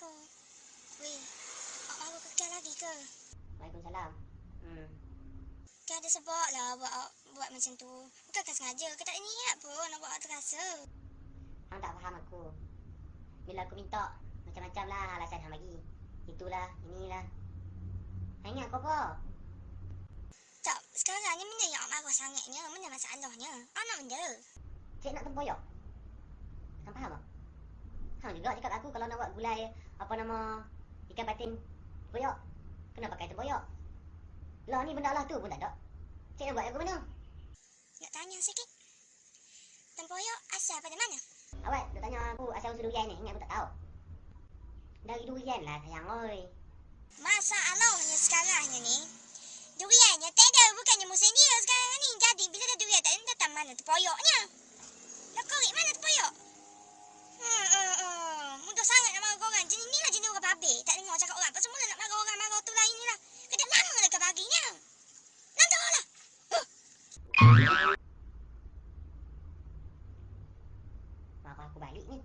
Assalamualaikum. Weh, awak baru kekal lagi ke? Waalaikumsalam. Kan ada sebab lah buat macam tu. Bukankah sengaja? Ke tak ada niat pun nak buat awak terasa. Hang tak faham aku. Bila aku minta, macam-macam lah alasan hang bagi. Itulah, inilah. Hang ingat kau apa? Tak, sekarang ni benda yang awak marah sangatnya. Mana masalahnya? Anak benda. Cik nak tempoyak. Hang faham tak? Hang juga cakap aku kalau nak buat gulai, apa nama, ikan patin tempoyak. Kena pakai tempoyak. Lah ni benda lah tu pun tak ada. Cik nak buat aku mana? Nak tanya sikit. Tempoyak asal pada mana? Awak nak tanya aku asal usul durian ni, ingat aku tak tahu. Dari durian lah sayang oi. Masalahnya sekarang ni, duriannya tak ada. Bukannya musim dia sekarang ni. Jadi bila dah durian tak ada, datang mana tempoyaknya? Nak korek mana tempoyak? Mudah sangat nak marah korang. Jenis ni lah jenis orang babi. Tak dengar cakap orang. Pasal mula nak marah orang, marah tu lain ni lah. Kedah lama lah kau baginya. Nanti lah. Marah aku balik ni.